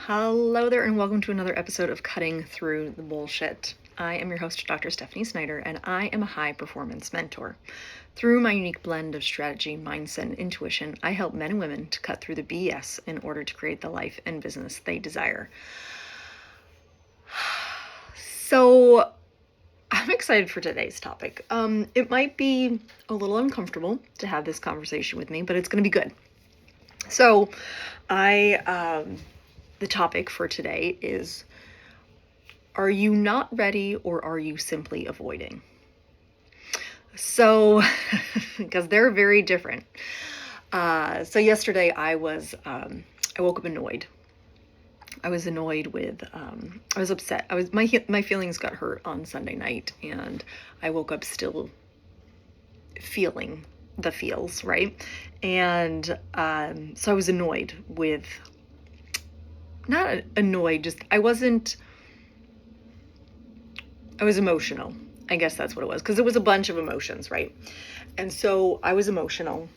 Hello there, and welcome to another episode of Cutting Through the Bullshit. I am your host, Dr. Stephanie Snyder, and I am a high performance mentor. Through my unique blend of strategy, mindset, and intuition, I help men and women to cut through the BS in order to create the life and business they desire. So, I'm excited for today's topic. It might be a little uncomfortable to have this conversation with me, but it's going to be good. So, the topic for today is, are you not ready or are you simply avoiding? So, because they're very different. So yesterday I woke up annoyed. I was annoyed with, I was upset. My feelings got hurt on Sunday night, and I woke up still feeling the feels, right? And so I was annoyed with, not annoyed, just I was emotional. I guess that's what it was, because it was a bunch of emotions, right? And so I was emotional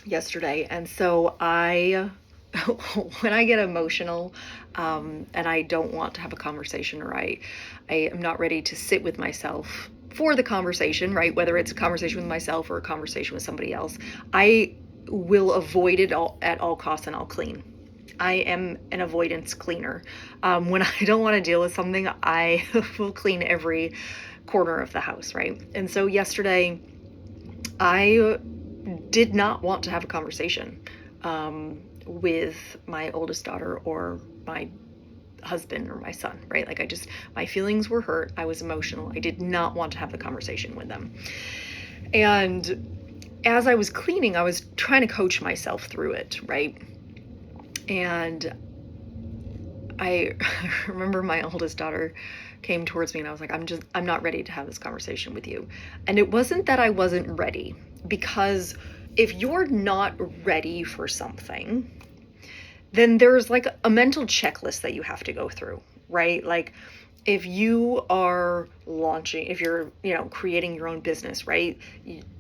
yesterday, and so when I get emotional, and I don't want to have a conversation, or I am not ready to sit with myself for the conversation, right? Whether it's a conversation with myself or a conversation with somebody else, I will avoid it at all costs, and I'll clean. I am an avoidance cleaner. When I don't want to deal with something, I will clean every corner of the house, right? And so yesterday, I did not want to have a conversation with my oldest daughter or my husband or my son, right? Like my feelings were hurt. I was emotional. I did not want to have the conversation with them. And as I was cleaning, I was trying to coach myself through it, right? And I remember my oldest daughter came towards me and I was like, I'm not ready to have this conversation with you. And it wasn't that I wasn't ready, because if you're not ready for something, then there's like a mental checklist that you have to go through, right? Like if you are if you're, creating your own business, right?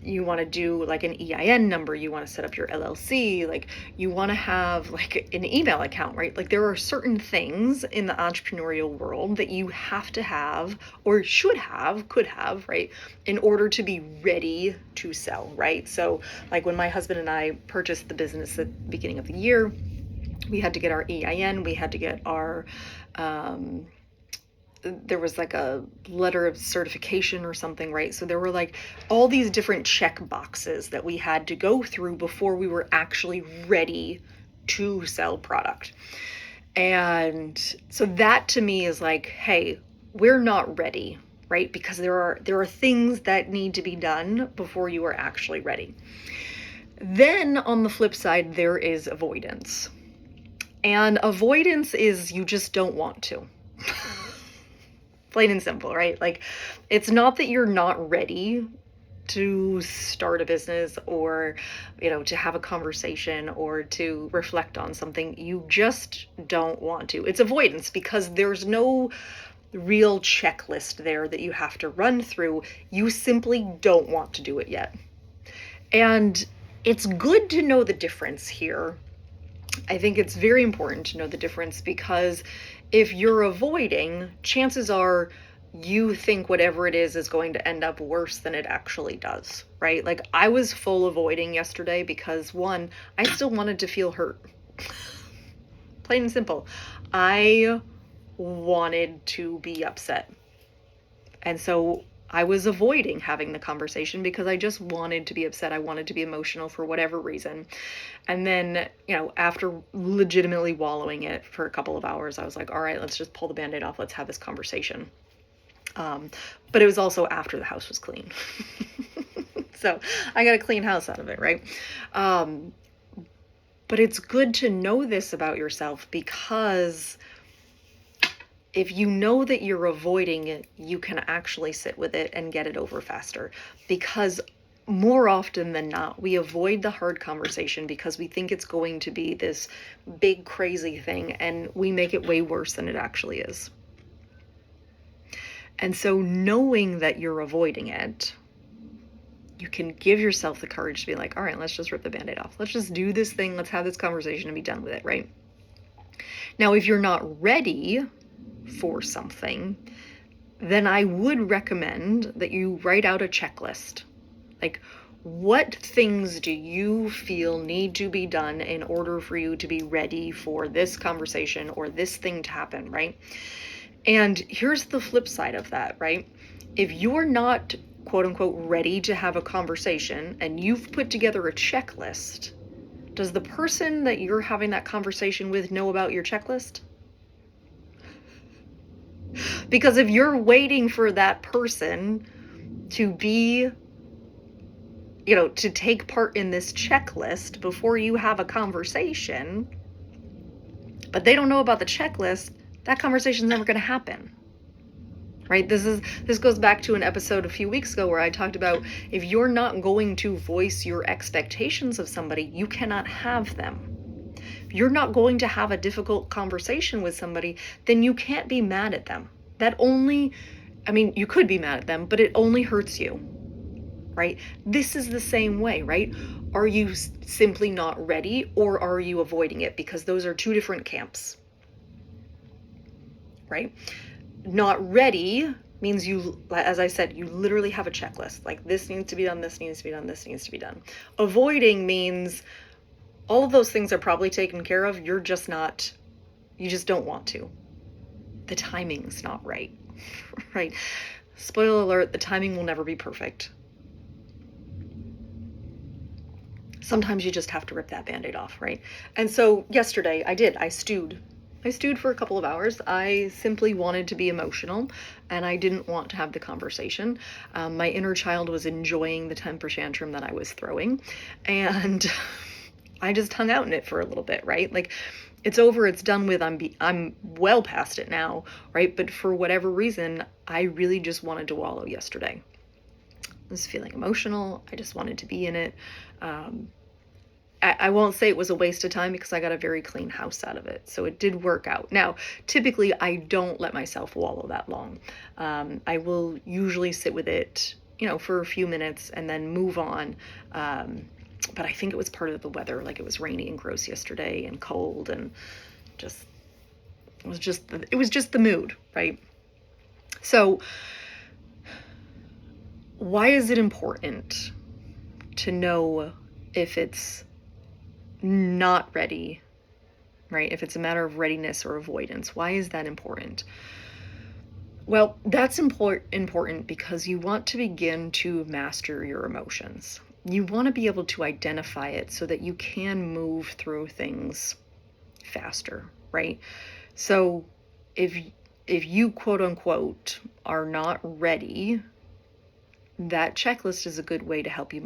You want to do like an EIN number, you want to set up your LLC, like you want to have like an email account, right? Like there are certain things in the entrepreneurial world that you have to have, or could have, right? In order to be ready to sell, right? So like when my husband and I purchased the business at the beginning of the year, we had to get our EIN, we had to get our, there was like a letter of certification or something, right? So there were like all these different check boxes that we had to go through before we were actually ready to sell product. And so that to me is like, hey, we're not ready, right? Because there are things that need to be done before you are actually ready. Then on the flip side, there is avoidance. And avoidance is you just don't want to. Plain and simple, right? Like, it's not that you're not ready to start a business or, to have a conversation or to reflect on something. You just don't want to. It's avoidance because there's no real checklist there that you have to run through. You simply don't want to do it yet. And it's good to know the difference here. I think it's very important to know the difference, because if you're avoiding, chances are you think whatever it is going to end up worse than it actually does, right? Like I was full avoiding yesterday because one, I still wanted to feel hurt. Plain and simple. I wanted to be upset. And so I was avoiding having the conversation because I just wanted to be upset. I wanted to be emotional for whatever reason. And then, after legitimately wallowing it for a couple of hours, I was like, all right, let's just pull the Band-Aid off. Let's have this conversation. But it was also after the house was clean. So I got a clean house out of it, right? But it's good to know this about yourself, because if you know that you're avoiding it, you can actually sit with it and get it over faster. Because more often than not, we avoid the hard conversation because we think it's going to be this big, crazy thing, and we make it way worse than it actually is. And so knowing that you're avoiding it, you can give yourself the courage to be like, all right, let's just rip the Band-Aid off. Let's just do this thing. Let's have this conversation and be done with it, right? Now, if you're not ready for something, then I would recommend that you write out a checklist. Like, what things do you feel need to be done in order for you to be ready for this conversation or this thing to happen, right? And here's the flip side of that, right? If you're not, quote unquote, ready to have a conversation and you've put together a checklist, does the person that you're having that conversation with know about your checklist? Because if you're waiting for that person to be, to take part in this checklist before you have a conversation, but they don't know about the checklist, that conversation's never going to happen. Right? This goes back to an episode a few weeks ago where I talked about if you're not going to voice your expectations of somebody, you cannot have them. If you're not going to have a difficult conversation with somebody, then you can't be mad at them. You could be mad at them, but it only hurts you. Right? This is the same way, right? Are you simply not ready, or are you avoiding it? Because those are two different camps. Right? Not ready means you, as I said, you literally have a checklist. Like, this needs to be done, this needs to be done, this needs to be done. Avoiding means all of those things are probably taken care of. You just don't want to. The timing's not right. Right? Spoiler alert, the timing will never be perfect. Sometimes you just have to rip that Band-Aid off, right? And so yesterday I stewed. I stewed for a couple of hours. I simply wanted to be emotional, and I didn't want to have the conversation. My inner child was enjoying the temper tantrum that I was throwing, and I just hung out in it for a little bit, right? Like, it's over, it's done with, I'm well past it now, right? But for whatever reason, I really just wanted to wallow yesterday. I was feeling emotional. I just wanted to be in it. I won't say it was a waste of time because I got a very clean house out of it. So it did work out. Now, typically I don't let myself wallow that long. I will usually sit with it, for a few minutes and then move on. But I think it was part of the weather. Like, it was rainy and gross yesterday and cold, and it was just the mood, right? So why is it important to know if it's not ready, right? If it's a matter of readiness or avoidance, why is that important? Well, that's important because you want to begin to master your emotions. You want to be able to identify it so that you can move through things faster, right? So if you, quote unquote, are not ready, that checklist is a good way to help you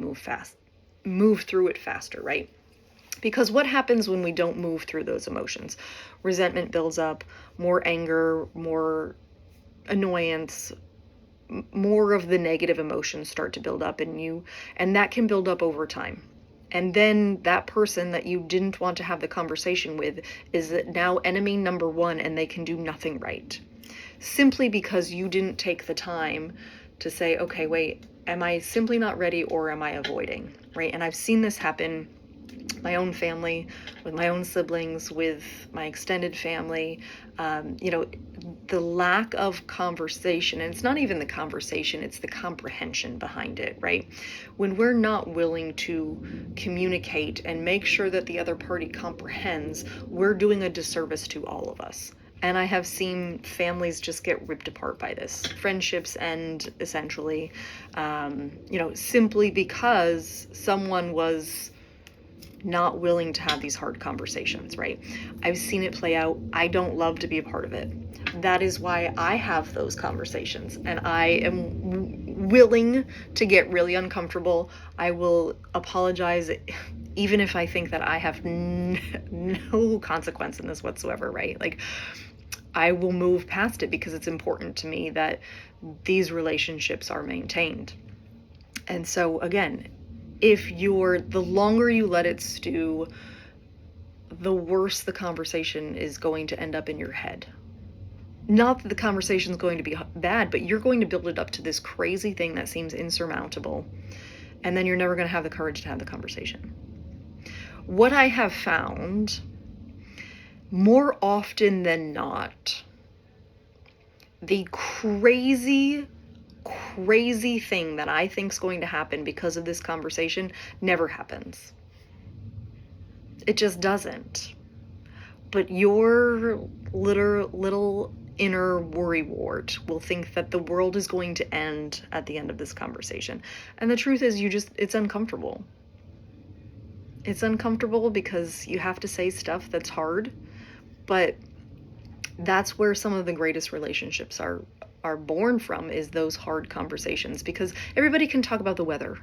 move through it faster, right? Because what happens when we don't move through those emotions? Resentment builds up, more anger, more annoyance, more of the negative emotions start to build up in you, and that can build up over time. And then that person that you didn't want to have the conversation with is now enemy number one, and they can do nothing right. Simply because you didn't take the time to say, okay, wait, am I simply not ready, or am I avoiding, right? And I've seen this happen my own family, with my own siblings, with my extended family, the lack of conversation, and it's not even the conversation, it's the comprehension behind it, right? When we're not willing to communicate and make sure that the other party comprehends, we're doing a disservice to all of us. And I have seen families just get ripped apart by this. Friendships end, essentially, simply because someone was not willing to have these hard conversations, right? I've seen it play out. I don't love to be a part of it. That is why I have those conversations, and I am willing to get really uncomfortable. I will apologize even if I think that I have no consequence in this whatsoever, right? Like, I will move past it because it's important to me that these relationships are maintained. And so again, the longer you let it stew, the worse the conversation is going to end up in your head. Not that the conversation is going to be bad, but you're going to build it up to this crazy thing that seems insurmountable, and then you're never going to have the courage to have the conversation. What I have found more often than not, the crazy thing that I think is going to happen because of this conversation never happens. It just doesn't. But your little inner worry wart will think that the world is going to end at the end of this conversation. And the truth is, it's uncomfortable. It's uncomfortable because you have to say stuff that's hard, but that's where some of the greatest relationships are born from, is those hard conversations, because everybody can talk about the weather,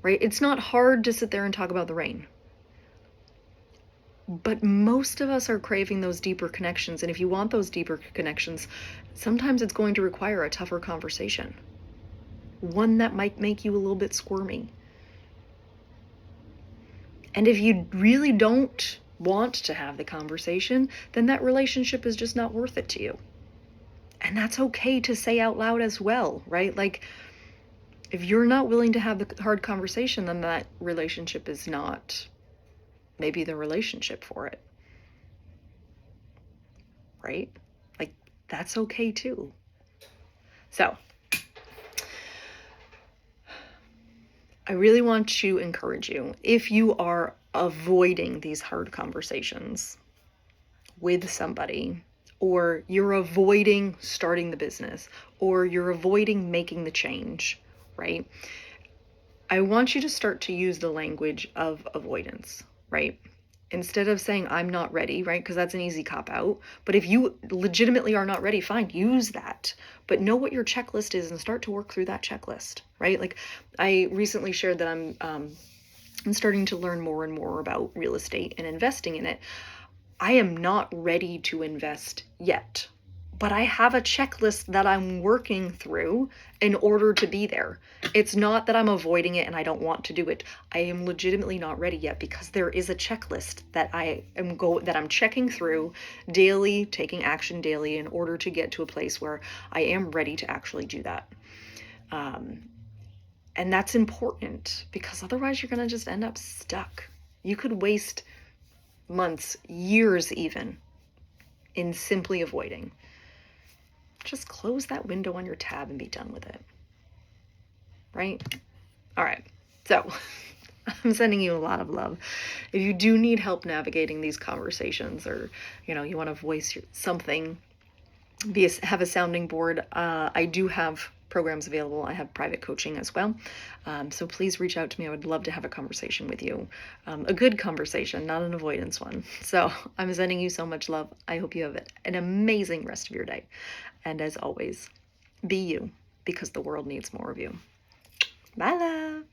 right? It's not hard to sit there and talk about the rain. But most of us are craving those deeper connections, and if you want those deeper connections, sometimes it's going to require a tougher conversation. One that might make you a little bit squirmy. And if you really don't want to have the conversation, then that relationship is just not worth it to you. And that's okay to say out loud as well, right? Like, if you're not willing to have the hard conversation, then that relationship is not maybe the relationship for it, right? Like, that's okay too. So I really want to encourage you, if you are avoiding these hard conversations with somebody, or you're avoiding starting the business, or you're avoiding making the change, right? I want you to start to use the language of avoidance, right? Instead of saying, I'm not ready, right? Because that's an easy cop out. But if you legitimately are not ready, fine, use that. But know what your checklist is and start to work through that checklist, right? Like, I recently shared that I'm starting to learn more and more about real estate and investing in it. I am not ready to invest yet, but I have a checklist that I'm working through in order to be there. It's not that I'm avoiding it and I don't want to do it. I am legitimately not ready yet because there is a checklist that I'm checking through daily, taking action daily in order to get to a place where I am ready to actually do that. And that's important, because otherwise you're going to just end up stuck. You could waste months, years even, in simply avoiding. Just close that window on your tab and be done with it. Right? All right. So I'm sending you a lot of love. If you do need help navigating these conversations, or, you want to voice something, have a sounding board, I do have programs available. I have private coaching as well. So please reach out to me. I would love to have a conversation with you. A good conversation, not an avoidance one. So I'm sending you so much love. I hope you have an amazing rest of your day. And as always, be you, because the world needs more of you. Bye, love.